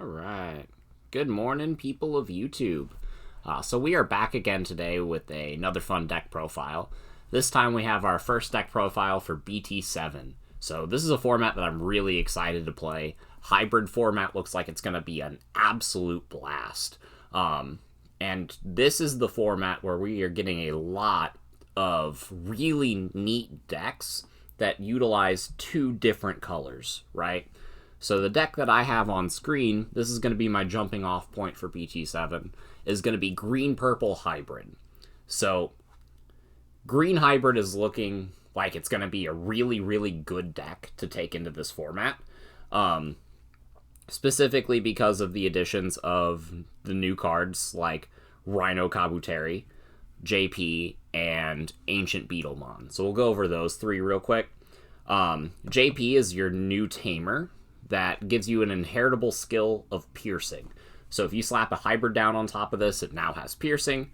All right. Good morning, people of YouTube. So we are back again today with another fun deck profile. This time we have our first deck profile for BT7. So this is a format that I'm really excited to play. Hybrid format looks like it's going to be an absolute blast. And this is the format where we are getting a lot of really neat decks that utilize two different colors, right? So the deck that I have on screen, this is going to be my jumping off point for BT7, is going to be green-purple hybrid. So green hybrid is looking like it's going to be a really, really good deck to take into this format. Specifically because of the additions of the new cards like Rhino Kabuteri, JP, and Ancient Beetlemon. So we'll go over those three real quick. JP is your new Tamer that gives you an inheritable skill of piercing. So if you slap a hybrid down on top of this, it now has piercing.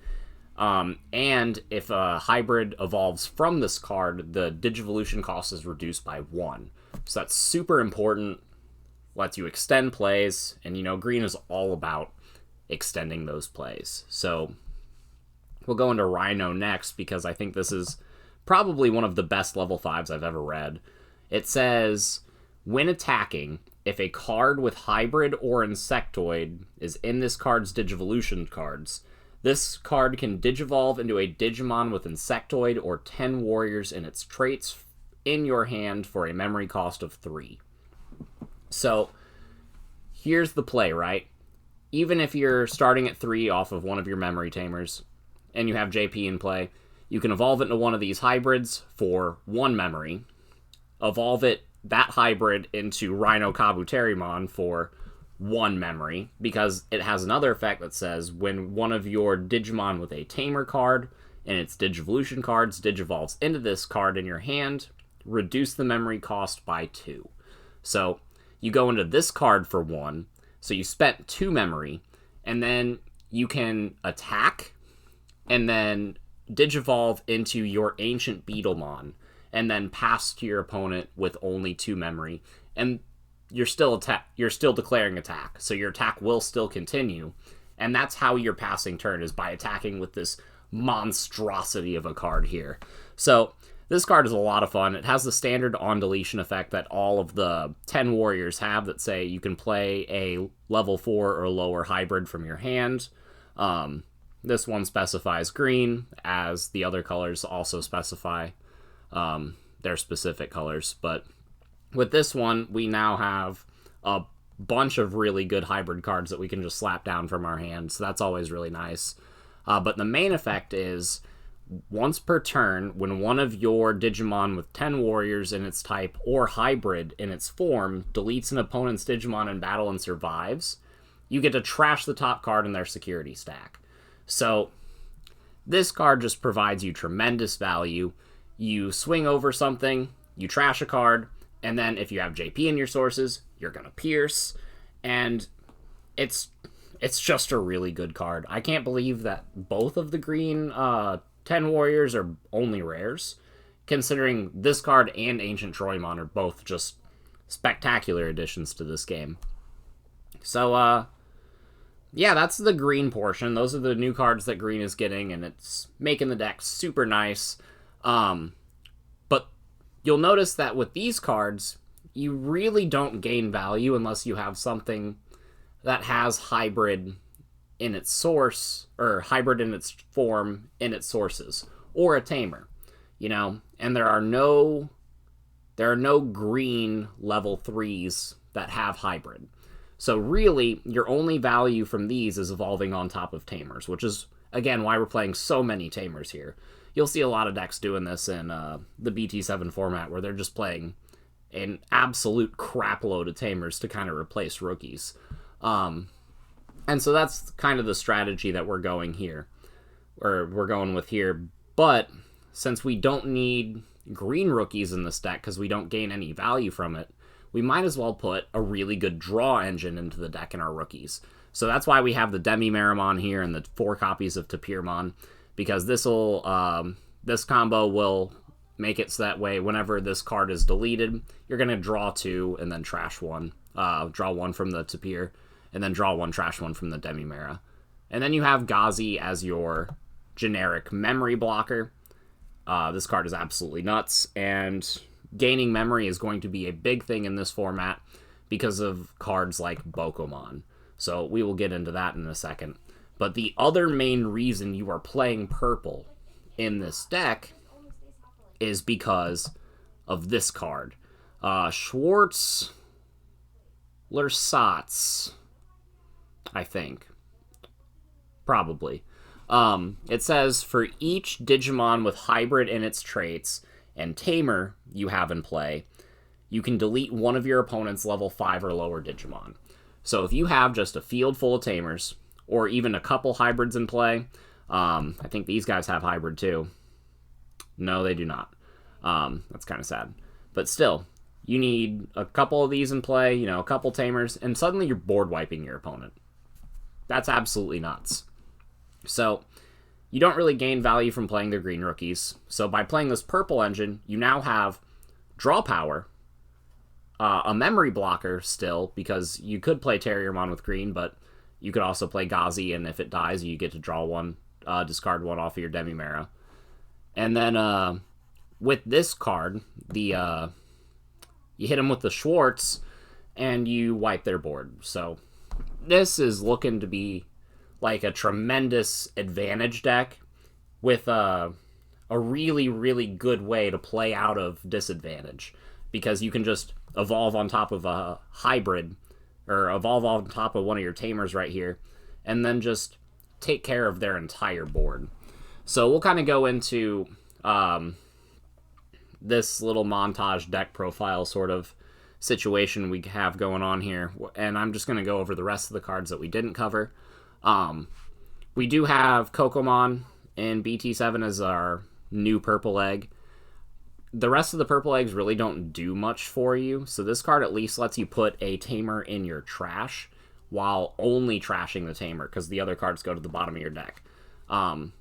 And if a hybrid evolves from this card, the Digivolution cost is reduced by 1. So that's super important. Lets you extend plays, and green is all about extending those plays. So we'll go into Rhino next because I think this is probably one of the best level 5s I've ever read. It says, when attacking, if a card with hybrid or insectoid is in this card's Digivolution cards, this card can Digivolve into a Digimon with insectoid or 10 warriors in its traits in your hand for a memory cost of 3. So here's the play, right? Even if you're starting at 3 off of one of your memory tamers and you have JP in play, you can evolve it into one of these hybrids for 1 memory, evolve that hybrid into Rhino Kabuterimon for 1 memory, because it has another effect that says when one of your Digimon with a Tamer card and its Digivolution cards Digivolves into this card in your hand, reduce the memory cost by 2. So you go into this card for 1, so you spent 2 memory, and then you can attack, and then Digivolve into your Ancient Beetlemon, and then pass to your opponent with only 2 memory, and you're still declaring attack, so your attack will still continue, and that's how you're passing turn, is by attacking with this monstrosity of a card here. So this card is a lot of fun. It has the standard on-deletion effect that all of the 10 warriors have that say you can play a level 4 or lower hybrid from your hand. This one specifies green, as the other colors also specify their specific colors. But with this one, we now have a bunch of really good hybrid cards that we can just slap down from our hand, so that's always really nice. But the main effect is, once per turn, when one of your Digimon with 10 warriors in its type or hybrid in its form deletes an opponent's Digimon in battle and survives, you get to trash the top card in their security stack. So this card just provides you tremendous value. You swing over something, you trash a card, and then if you have JP in your sources, you're going to pierce, and it's just a really good card. I can't believe that both of the green 10 warriors are only rares, considering this card and Ancient Troymon are both just spectacular additions to this game. So, yeah, that's the green portion. Those are the new cards that green is getting, and it's making the deck super nice. But you'll notice that with these cards, you really don't gain value unless you have something that has hybrid in its source, or hybrid in its form in its sources, or a Tamer, and there are no green level 3s that have hybrid. So really, your only value from these is evolving on top of Tamers, which is, again, why we're playing so many Tamers here. You'll see a lot of decks doing this in the BT7 format, where they're just playing an absolute crap load of Tamers to kind of replace rookies. And so that's kind of the strategy that we're going with here. But since we don't need green rookies in this deck because we don't gain any value from it, we might as well put a really good draw engine into the deck in our rookies. So that's why we have the Demi-Meramon here and the 4 copies of Tapirmon, because this combo will make it so that way whenever this card is deleted, you're going to draw 2 and then trash 1. Draw 1 from the Tapir, and then draw one, trash one from the Demimera. And then you have Gazi as your generic memory blocker. This card is absolutely nuts, and gaining memory is going to be a big thing in this format because of cards like Bokomon. So we will get into that in a second. But the other main reason you are playing purple in this deck is because of this card. Schwartz Lersatz, I think. Probably. It says, for each Digimon with hybrid in its traits and Tamer you have in play, you can delete one of your opponent's level 5 or lower Digimon. So if you have just a field full of Tamers, or even a couple hybrids in play, I think these guys have hybrid too. No, they do not. That's kind of sad. But still, you need a couple of these in play, you know, a couple Tamers, and suddenly you're board wiping your opponent. That's absolutely nuts. So, you don't really gain value from playing their green rookies. So by playing this purple engine, you now have draw power, a memory blocker still, because you could play Terriermon with green, but you could also play Gazi, and if it dies, you get to draw one, discard one off of your Demimera. And then with this card, you hit them with the Schwartz, and you wipe their board. So this is looking to be like a tremendous advantage deck with a really, really good way to play out of disadvantage, because you can just evolve on top of a hybrid, or evolve on top of one of your Tamers right here, and then just take care of their entire board. So we'll kind of go into this little montage deck profile sort of situation we have going on here, and I'm just going to go over the rest of the cards that we didn't cover. We do have Kokomon in BT7 as our new purple egg. The rest of the purple eggs really don't do much for you, so this card at least lets you put a Tamer in your trash while only trashing the Tamer, because the other cards go to the bottom of your deck. And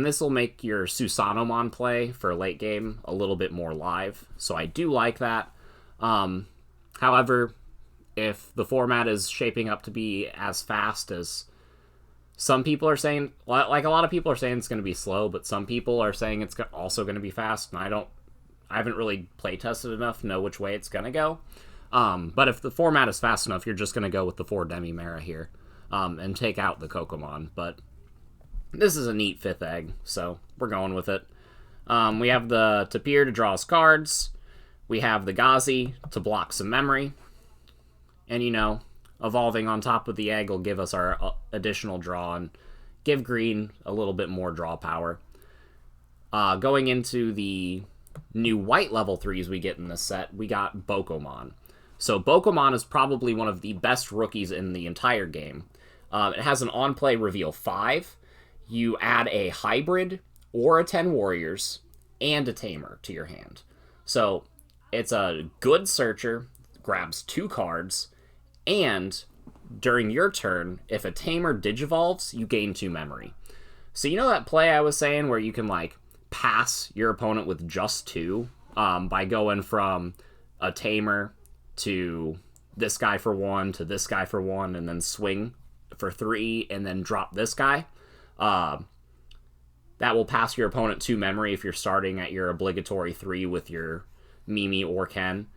this will make your Susanomon play for late game a little bit more live, so I do like that. However, if the format is shaping up to be as fast as some people are saying, like a lot of people are saying it's going to be slow, but some people are saying it's also going to be fast, and I haven't really play tested enough to know which way it's going to go. But if the format is fast enough, you're just going to go with the 4 Demimera here, and take out the Kokomon. But this is a neat 5th egg, so we're going with it. We have the Tapir to draw us cards. We have the Gazi to block some memory. And, you know, evolving on top of the egg will give us our additional draw and give green a little bit more draw power. Going into the new white level 3s we get in this set, we got Bokomon. So Bokomon is probably one of the best rookies in the entire game. It has an on-play reveal 5. You add a hybrid or a 10 warriors and a Tamer to your hand. So it's a good searcher, grabs 2 cards, and during your turn, if a Tamer digivolves, you gain 2 memory. So you know that play I was saying where you can like pass your opponent with just 2 by going from a Tamer to this guy for 1 to this guy for 1, and then swing for 3 and then drop this guy. That will pass your opponent 2 memory if you're starting at your obligatory 3 with your Mimi or Ken.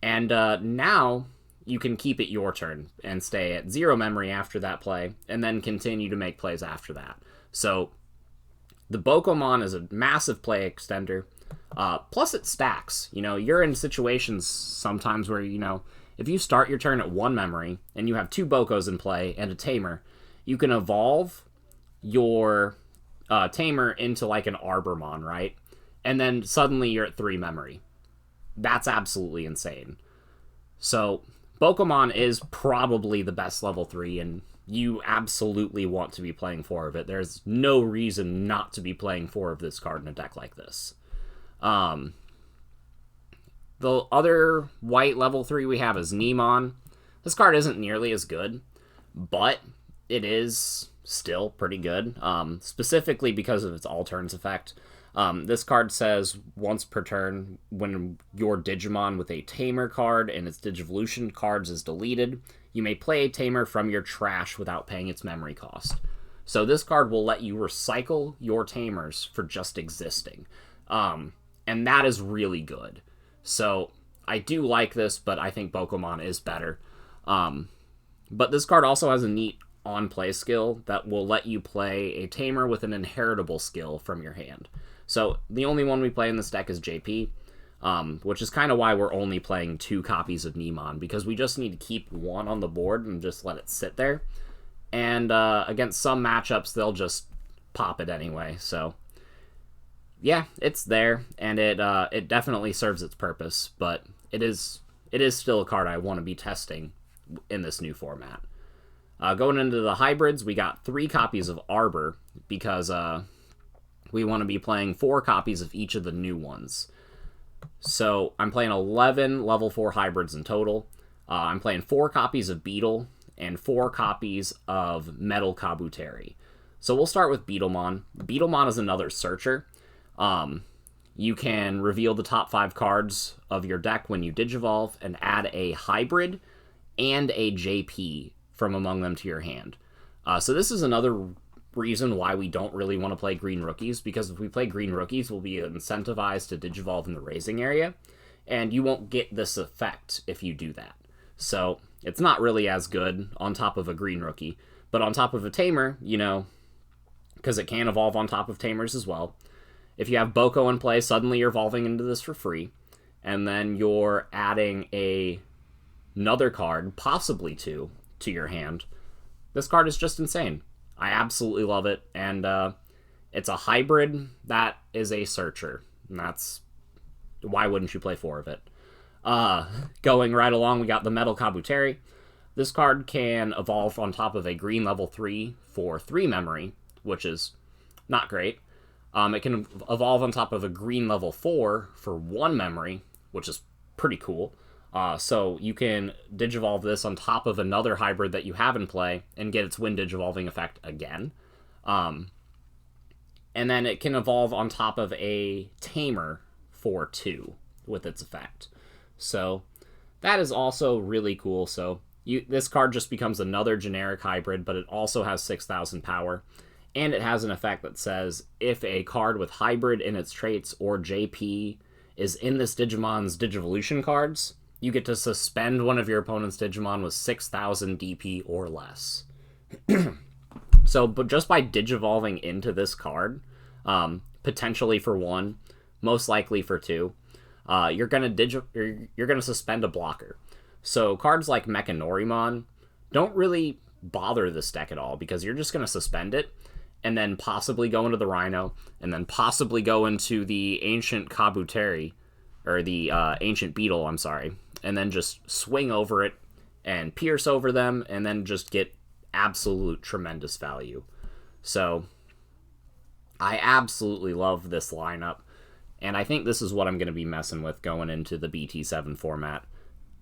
And now you can keep it your turn and stay at 0 memory after that play, and then continue to make plays after that. So the Bokomon is a massive play extender. Plus it stacks. You know, you're in situations sometimes where, you know, if you start your turn at 1 memory and you have 2 Bokos in play and a Tamer, you can evolve your Tamer into like an Arbormon, right? And then suddenly you're at 3 memory. That's absolutely insane. So Bokomon is probably the best level 3, and you absolutely want to be playing 4 of it. There's no reason not to be playing 4 of this card in a deck like this. The other white level 3 we have is Nemon. This card isn't nearly as good, but it is still pretty good, specifically because of its all turns effect. This card says once per turn, when your Digimon with a Tamer card and its Digivolution cards is deleted, You may play a Tamer from your trash without paying its memory cost. So this card will let you recycle your Tamers for just existing. And that is really good. So I do like this, but I think Bokomon is better. But this card also has a neat on-play skill that will let you play a Tamer with an inheritable skill from your hand. So the only one we play in this deck is JP, which is kind of why we're only playing 2 copies of Nemon, because we just need to keep one on the board and just let it sit there. And against some matchups, they'll just pop it anyway. So yeah, it's there, and it definitely serves its purpose, but it is still a card I want to be testing in this new format. Going into the hybrids, we got 3 copies of Arbor, because we want to be playing 4 copies of each of the new ones. So I'm playing 11 level 4 hybrids in total. I'm playing 4 copies of Beetle and 4 copies of Metal Kabuteri. So we'll start with Beetlemon. Beetlemon is another searcher. You can reveal the top 5 cards of your deck when you Digivolve and add a hybrid and a JP from among them to your hand. So this is another reason why we don't really want to play green rookies, because if we play green rookies, we'll be incentivized to Digivolve in the raising area, and you won't get this effect if you do that. So it's not really as good on top of a green rookie, but on top of a Tamer, you know, because it can evolve on top of Tamers as well. If you have Boko in play, suddenly you're evolving into this for free, and then you're adding another card, possibly 2, to your hand. This card is just insane. I absolutely love it, and it's a hybrid that is a searcher, and that's why wouldn't you play 4 of it. Going right along, we got the Metal Kabuteri. This card can evolve on top of a green level 3 for 3 memory, which is not great. It can evolve on top of a green level 4 for 1 memory, which is pretty cool. So you can Digivolve this on top of another hybrid that you have in play and get its Wind Digivolving effect again. And then it can evolve on top of a Tamer for 2 with its effect. So that is also really cool. So this card just becomes another generic hybrid, but it also has 6,000 power. And it has an effect that says, if a card with hybrid in its traits or JP is in this Digimon's Digivolution cards, you get to suspend one of your opponent's Digimon with 6,000 DP or less. So, but just by Digivolving into this card, potentially for 1, most likely for 2, you're gonna suspend a blocker. So cards like Mechanorimon don't really bother this deck at all, because you're just gonna suspend it, and then possibly go into the Rhino, and then possibly go into the Ancient Kabuteri, or the Ancient Beetle, I'm sorry, and then just swing over it and pierce over them, and then just get absolute tremendous value. So I absolutely love this lineup, and I think this is what I'm going to be messing with going into the BT7 format.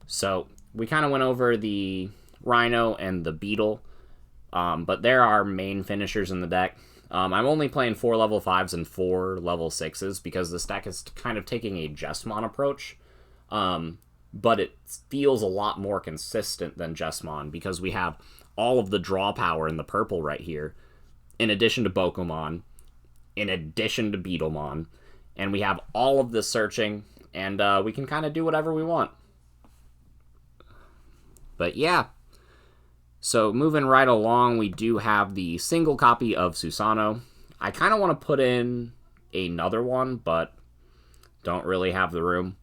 So we kind of went over the Rhino and the Beetle, but there are main finishers in the deck. I'm only playing 4 level 5s and 4 level 6s, because this deck is kind of taking a Jesmon approach. But it feels a lot more consistent than Jesmon, because we have all of the draw power in the purple right here, in addition to Bokomon, in addition to Beetlemon, and we have all of this searching, and we can kind of do whatever we want. But yeah, so moving right along, we do have the single copy of Susano. I kind of want to put in another one, but don't really have the room.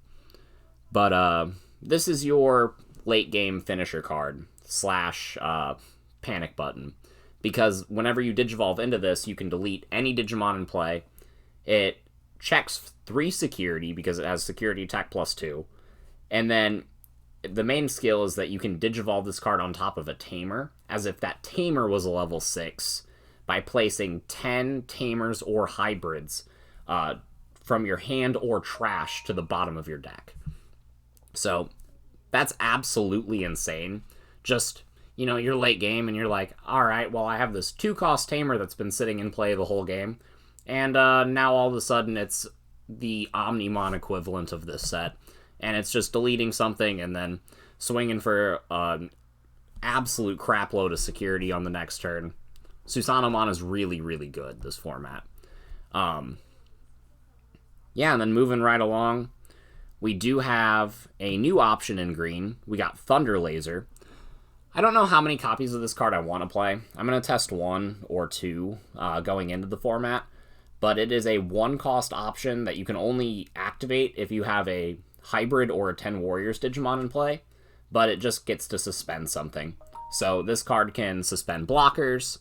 But this is your late game finisher card / panic button, because whenever you Digivolve into this, you can delete any Digimon in play. It checks 3 security, because it has security attack +2, and then the main skill is that you can Digivolve this card on top of a Tamer, as if that Tamer was a level 6, by placing 10 Tamers or hybrids from your hand or trash to the bottom of your deck. So that's absolutely insane. Just, you know, you're late game and you're like, alright, well, I have this 2-cost Tamer that's been sitting in play the whole game, and now all of a sudden it's the Omnimon equivalent of this set, and it's just deleting something and then swinging for absolute crapload of security on the next turn. Susanomon is really, really good, this format. Yeah, and then moving right along, we do have a new option in green. We got Thunder Laser. I don't know how many copies of this card I want to play. I'm going to test 1 or 2 going into the format, but it is a 1-cost option that you can only activate if you have a Hybrid or a 10 Warriors Digimon in play, but it just gets to suspend something. So this card can suspend blockers.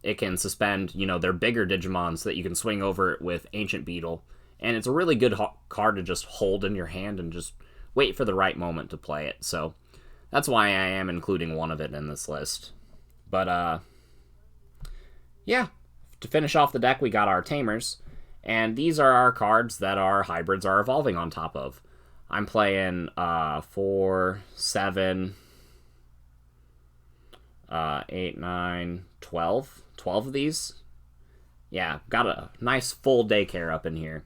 It can suspend, their bigger Digimons that you can swing over it with Ancient Beetle. And it's a really good card to just hold in your hand and just wait for the right moment to play it. So that's why I am including one of it in this list. But, yeah. To finish off the deck, we got our Tamers. And these are our cards that our hybrids are evolving on top of. I'm playing 4, 7, 8, 9, 12. 12 of these. Yeah, got a nice full daycare up in here.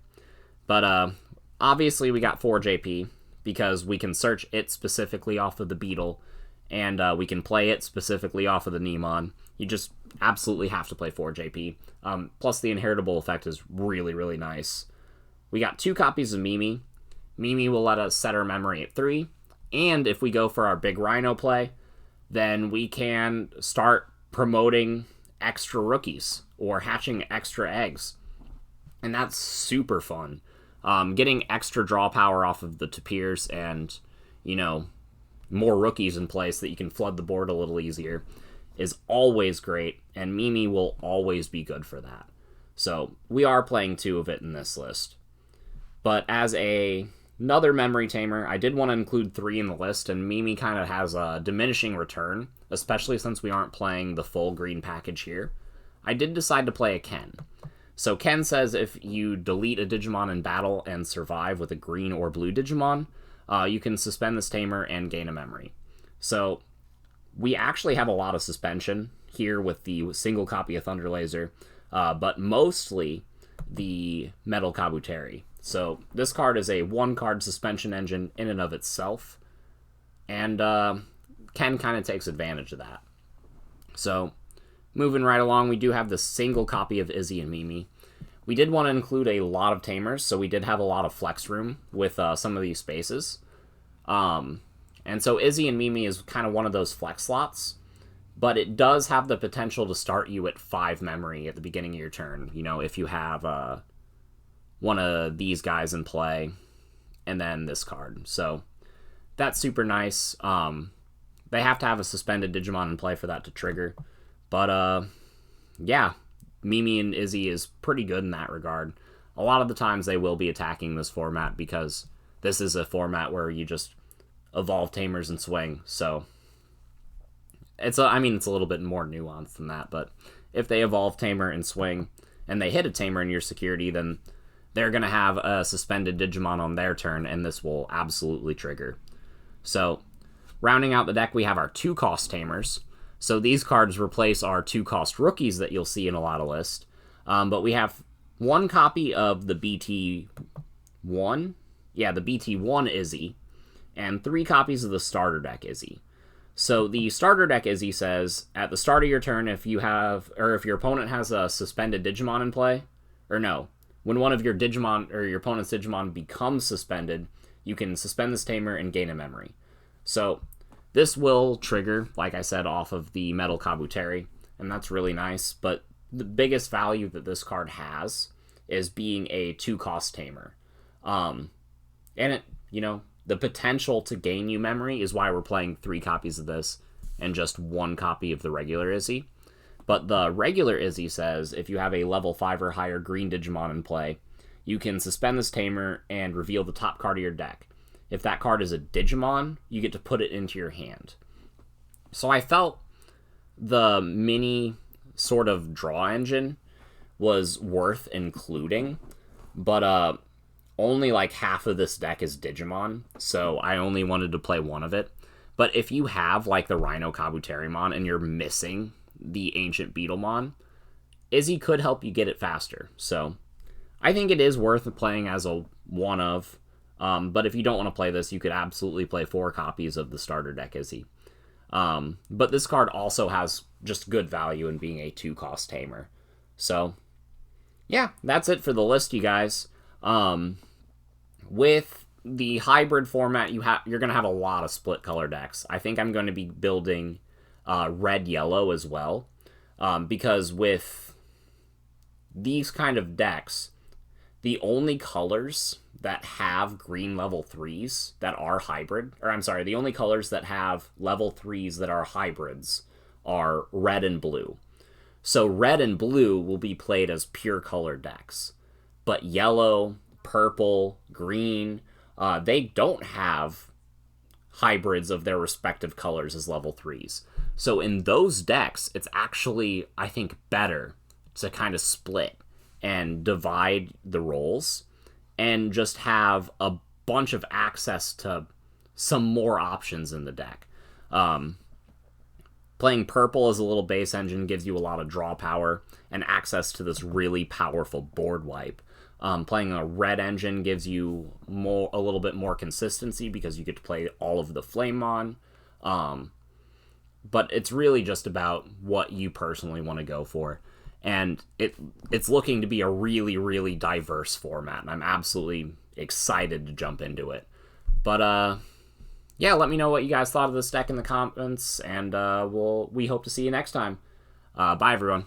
But obviously we got 4JP because we can search it specifically off of the Beetle, and we can play it specifically off of the Nemon. You just absolutely have to play 4JP. Plus the inheritable effect is really, really nice. We got 2 copies of Mimi. Mimi will let us set our memory at 3, and if we go for our big Rhino play, then we can start promoting extra rookies or hatching extra eggs. And that's super fun. Getting extra draw power off of the Tapirs and, more rookies in place that you can flood the board a little easier is always great, and Mimi will always be good for that. So we are playing 2 of it in this list. But as another memory tamer, I did want to include 3 in the list, and Mimi kind of has a diminishing return, especially since we aren't playing the full green package here. I did decide to play a Ken. So Ken says if you delete a Digimon in battle and survive with a green or blue Digimon, you can suspend this tamer and gain a memory. So we actually have a lot of suspension here with the single copy of Thunder Laser, but mostly the Metal Kabuteri. So this card is a 1-card suspension engine in and of itself, and Ken kind of takes advantage of that. So moving right along, we do have the single copy of Izzy and Mimi. We did want to include a lot of tamers, so we did have a lot of flex room with some of these spaces. And so Izzy and Mimi is kind of one of those flex slots, but it does have the potential to start you at 5 memory at the beginning of your turn, if you have one of these guys in play, and then this card. So that's super nice. They have to have a suspended Digimon in play for that to trigger. But, yeah, Mimi and Izzy is pretty good in that regard. A lot of the times they will be attacking this format because this is a format where you just evolve tamers and swing. So it's a little bit more nuanced than that. But if they evolve tamer and swing and they hit a tamer in your security, then they're going to have a suspended Digimon on their turn, and this will absolutely trigger. So rounding out the deck, we have our 2-cost tamers. So these cards replace our 2-cost rookies that you'll see in a lot of lists. But we have 1 copy of the BT1. Yeah, the BT1 Izzy. And 3 copies of the starter deck Izzy. So the starter deck Izzy says, at the start of your turn, if your opponent has a suspended Digimon in play, when one of your Digimon or your opponent's Digimon becomes suspended, you can suspend this tamer and gain a memory. So this will trigger, like I said, off of the Metal Kabuteri, and that's really nice, but the biggest value that this card has is being a 2-cost tamer. And it, the potential to gain you memory is why we're playing 3 copies of this and just 1 copy of the regular Izzy. But the regular Izzy says if you have a level 5 or higher green Digimon in play, you can suspend this tamer and reveal the top card of your deck. If that card is a Digimon, you get to put it into your hand. So I felt the mini sort of draw engine was worth including, but only like half of this deck is Digimon, so I only wanted to play 1 of it. But if you have like the Rhino Kabuterimon and you're missing the Ancient Beetlemon, Izzy could help you get it faster. So I think it is worth playing as a 1 of. But if you don't want to play this, you could absolutely play 4 copies of the starter deck Izzy. But this card also has just good value in being a 2-cost Tamer. So, yeah, that's it for the list, you guys. With the hybrid format, you're going to have a lot of split color decks. I think I'm going to be building red-yellow as well, because with these kind of decks, the only colors that have green level 3s that are hybrid, or I'm sorry, the only colors that have level 3s that are hybrids are red and blue. So red and blue will be played as pure color decks. But yellow, purple, green, they don't have hybrids of their respective colors as level 3s. So in those decks, it's actually, I think, better to kind of split and divide the roles and just have a bunch of access to some more options in the deck. Playing purple as a little base engine gives you a lot of draw power and access to this really powerful board wipe. Playing a red engine gives you a little bit more consistency because you get to play all of the Flamemon. But it's really just about what you personally want to go for. And it's looking to be a really, really diverse format, and I'm absolutely excited to jump into it. But, yeah, let me know what you guys thought of this deck in the comments, and we hope to see you next time. Bye, everyone.